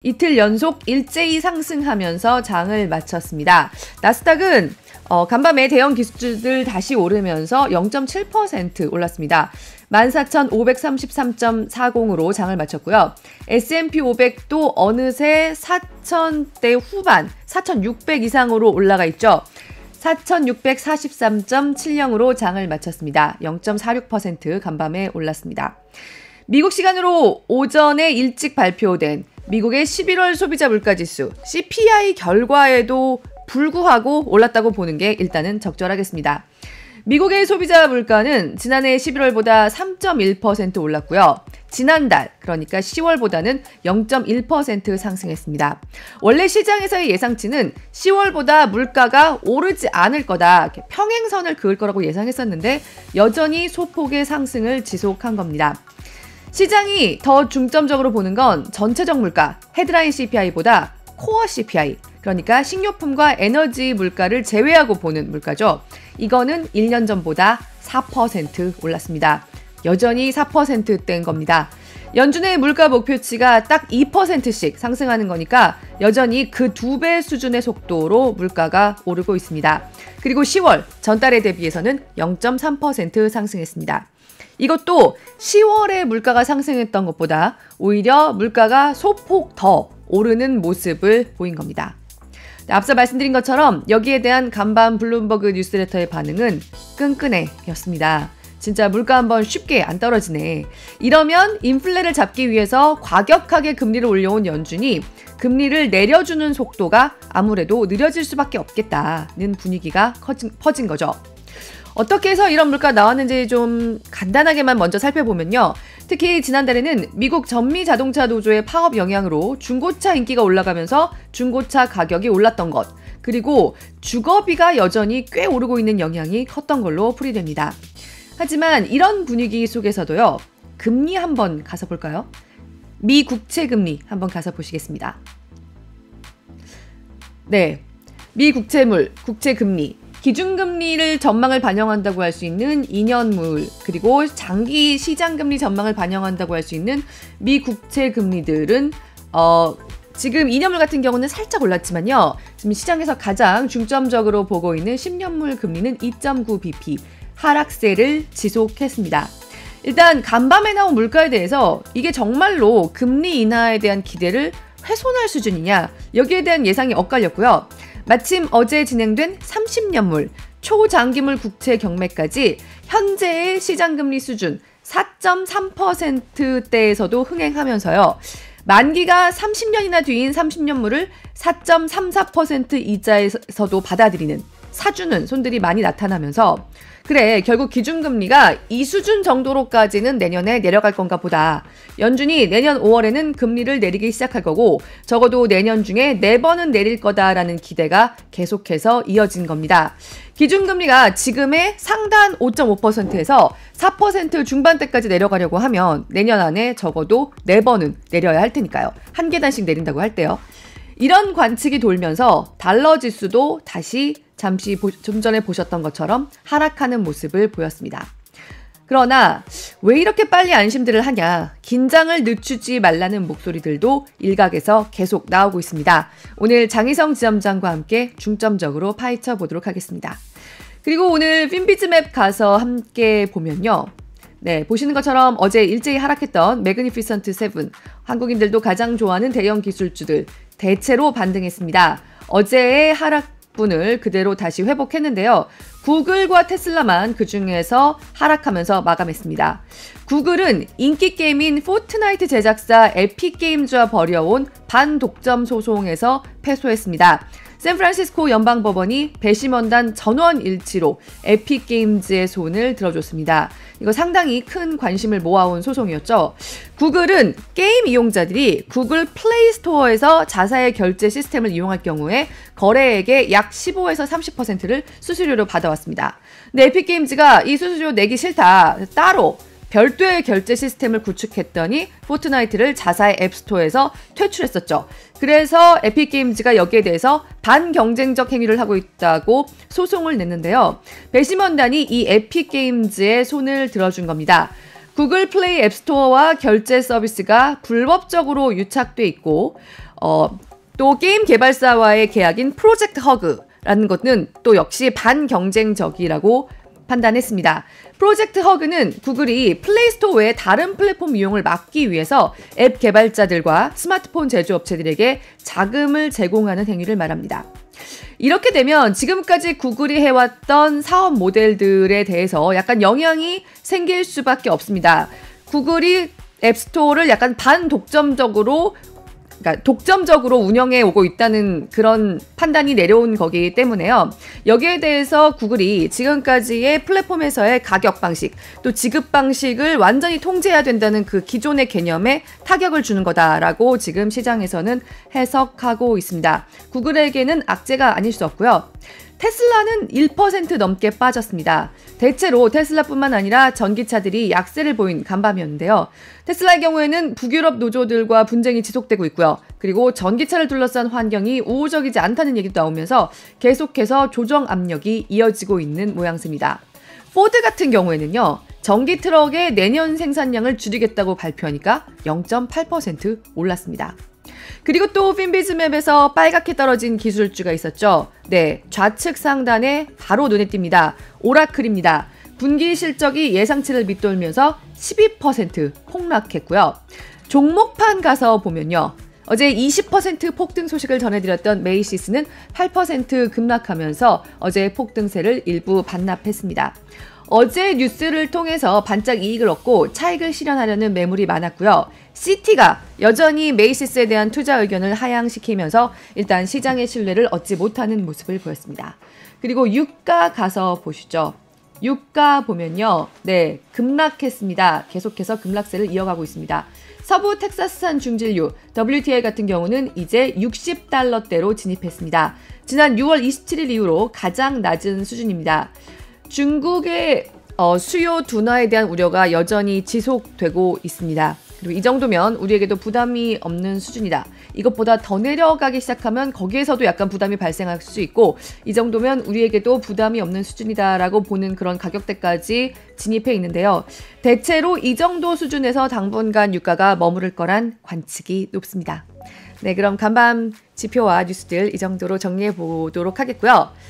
이틀 연속 일제히 상승하면서 장을 마쳤습니다. 나스닥은 간밤에 대형 기술주들 다시 오르면서 0.7% 올랐습니다. 14,533.40으로 장을 마쳤고요. S&P 500도 어느새 4,000대 후반, 4,600 이상으로 올라가 있죠. 4,643.70으로 장을 마쳤습니다. 0.46% 간밤에 올랐습니다. 미국 시간으로 오전에 일찍 발표된 미국의 11월 소비자 물가지수 CPI 결과에도 불구하고 올랐다고 보는 게 일단은 적절하겠습니다. 미국의 소비자 물가는 지난해 11월보다 3.1% 올랐고요. 지난달 그러니까 10월보다는 0.1% 상승했습니다. 원래 시장에서의 예상치는 10월보다 물가가 오르지 않을 거다. 평행선을 그을 거라고 예상했었는데 여전히 소폭의 상승을 지속한 겁니다. 시장이 더 중점적으로 보는 건 전체적 물가, 헤드라인 CPI보다 코어 CPI, 그러니까 식료품과 에너지 물가를 제외하고 보는 물가죠. 이거는 1년 전보다 4% 올랐습니다. 여전히 4%대인 겁니다. 연준의 물가 목표치가 딱 2%씩 상승하는 거니까 여전히 그 2배 수준의 속도로 물가가 오르고 있습니다. 그리고 10월 전달에 대비해서는 0.3% 상승했습니다. 이것도 10월에 물가가 상승했던 것보다 오히려 물가가 소폭 더 오르는 모습을 보인 겁니다. 앞서 말씀드린 것처럼 여기에 대한 간밤 블룸버그 뉴스레터의 반응은 끈끈해였습니다. 진짜 물가 한번 쉽게 안 떨어지네. 이러면 인플레를 잡기 위해서 과격하게 금리를 올려온 연준이 금리를 내려주는 속도가 아무래도 느려질 수밖에 없겠다는 분위기가 퍼진 거죠. 어떻게 해서 이런 물가 나왔는지 좀 간단하게만 먼저 살펴보면요. 특히 지난달에는 미국 전미 자동차 노조의 파업 영향으로 중고차 인기가 올라가면서 중고차 가격이 올랐던 것, 그리고 주거비가 여전히 꽤 오르고 있는 영향이 컸던 걸로 풀이됩니다. 하지만 이런 분위기 속에서도요. 금리 한번 가서 볼까요? 미 국채 금리 한번 가서 보시겠습니다. 네, 미 국채물, 국채 금리. 기준금리를 전망을 반영한다고 할 수 있는 2년물, 그리고 장기 시장금리 전망을 반영한다고 할 수 있는 미 국채금리들은 지금 2년물 같은 경우는 살짝 올랐지만요. 지금 시장에서 가장 중점적으로 보고 있는 10년물 금리는 2.9bp 하락세를 지속했습니다. 일단 간밤에 나온 물가에 대해서 이게 정말로 금리 인하에 대한 기대를 훼손할 수준이냐, 여기에 대한 예상이 엇갈렸고요. 마침 어제 진행된 30년물, 초장기물 국채 경매까지 현재의 시장금리 수준 4.3%대에서도 흥행하면서요. 만기가 30년이나 뒤인 30년물을 4.34% 이자에서도 받아들이는, 사주는 손들이 많이 나타나면서 그래, 결국 기준금리가 이 수준 정도로까지는 내년에 내려갈 건가 보다. 연준이 내년 5월에는 금리를 내리기 시작할 거고 적어도 내년 중에 4번은 내릴 거다라는 기대가 계속해서 이어진 겁니다. 기준금리가 지금의 상단 5.5%에서 4% 중반대까지 내려가려고 하면 내년 안에 적어도 4번은 내려야 할 테니까요. 한 계단씩 내린다고 할 때요. 이런 관측이 돌면서 달러 지수도 다시 잠시 좀 전에 보셨던 것처럼 하락하는 모습을 보였습니다. 그러나 왜 이렇게 빨리 안심들을 하냐, 긴장을 늦추지 말라는 목소리들도 일각에서 계속 나오고 있습니다. 오늘 장희성 지점장과 함께 중점적으로 파헤쳐 보도록 하겠습니다. 그리고 오늘 핀비즈맵 가서 함께 보면요. 네, 보시는 것처럼 어제 일제히 하락했던 매그니피선트 7, 한국인들도 가장 좋아하는 대형 기술주들 대체로 반등했습니다. 어제의 하락분을 그대로 다시 회복했는데요. 구글과 테슬라만 그중에서 하락하면서 마감했습니다. 구글은 인기 게임인 포트나이트 제작사 에픽게임즈와 벌여온 반독점 소송에서 패소했습니다. 샌프란시스코 연방법원이 배심원단 전원 일치로 에픽게임즈의 손을 들어줬습니다. 이거 상당히 큰 관심을 모아온 소송이었죠. 구글은 게임 이용자들이 구글 플레이 스토어에서 자사의 결제 시스템을 이용할 경우에 거래액의 약 15에서 30%를 수수료로 받아왔습니다. 근데 에픽게임즈가 이 수수료 내기 싫다, 따로 별도의 결제 시스템을 구축했더니 포트나이트를 자사의 앱스토어에서 퇴출했었죠. 그래서 에픽게임즈가 여기에 대해서 반경쟁적 행위를 하고 있다고 소송을 냈는데요. 배심원단이 이 에픽게임즈의 손을 들어준 겁니다. 구글 플레이 앱스토어와 결제 서비스가 불법적으로 유착돼 있고 또 게임 개발사와의 계약인 프로젝트 허그라는 것은 또 역시 반경쟁적이라고 판단했습니다. 프로젝트 허그는 구글이 플레이스토어 외에 다른 플랫폼 이용을 막기 위해서 앱 개발자들과 스마트폰 제조업체들에게 자금을 제공하는 행위를 말합니다. 이렇게 되면 지금까지 구글이 해왔던 사업 모델들에 대해서 약간 영향이 생길 수밖에 없습니다. 구글이 앱스토어를 약간 반독점적으로 그러니까 독점적으로 운영해 오고 있다는 그런 판단이 내려온 거기 때문에요. 여기에 대해서 구글이 지금까지의 플랫폼에서의 가격 방식, 또 지급 방식을 완전히 통제해야 된다는 그 기존의 개념에 타격을 주는 거다라고 지금 시장에서는 해석하고 있습니다. 구글에게는 악재가 아닐 수 없고요. 테슬라는 1% 넘게 빠졌습니다. 대체로 테슬라뿐만 아니라 전기차들이 약세를 보인 간밤이었는데요. 테슬라의 경우에는 북유럽 노조들과 분쟁이 지속되고 있고요. 그리고 전기차를 둘러싼 환경이 우호적이지 않다는 얘기도 나오면서 계속해서 조정 압력이 이어지고 있는 모양새입니다. 포드 같은 경우에는요. 전기 트럭의 내년 생산량을 줄이겠다고 발표하니까 0.8% 올랐습니다. 그리고 또 핀비즈맵에서 빨갛게 떨어진 기술주가 있었죠. 네, 좌측 상단에 바로 눈에 띕니다. 오라클입니다. 분기 실적이 예상치를 밑돌면서 12% 폭락했고요. 종목판 가서 보면요. 어제 20% 폭등 소식을 전해드렸던 메이시스는 8% 급락하면서 어제 폭등세를 일부 반납했습니다. 어제 뉴스를 통해서 반짝 이익을 얻고 차익을 실현하려는 매물이 많았고요. 시티가 여전히 메이시스에 대한 투자 의견을 하향시키면서 일단 시장의 신뢰를 얻지 못하는 모습을 보였습니다. 그리고 유가 가서 보시죠. 유가 보면요. 네, 급락했습니다. 계속해서 급락세를 이어가고 있습니다. 서부 텍사스산 중진유 WTI 같은 경우는 이제 60달러대로 진입했습니다. 지난 6월 27일 이후로 가장 낮은 수준입니다. 중국의 수요 둔화에 대한 우려가 여전히 지속되고 있습니다. 그리고 이 정도면 우리에게도 부담이 없는 수준이다. 이것보다 더 내려가기 시작하면 거기에서도 약간 부담이 발생할 수 있고 이 정도면 우리에게도 부담이 없는 수준이다라고 보는 그런 가격대까지 진입해 있는데요. 대체로 이 정도 수준에서 당분간 유가가 머무를 거란 관측이 높습니다. 네, 그럼 간밤 지표와 뉴스들 이 정도로 정리해 보도록 하겠고요.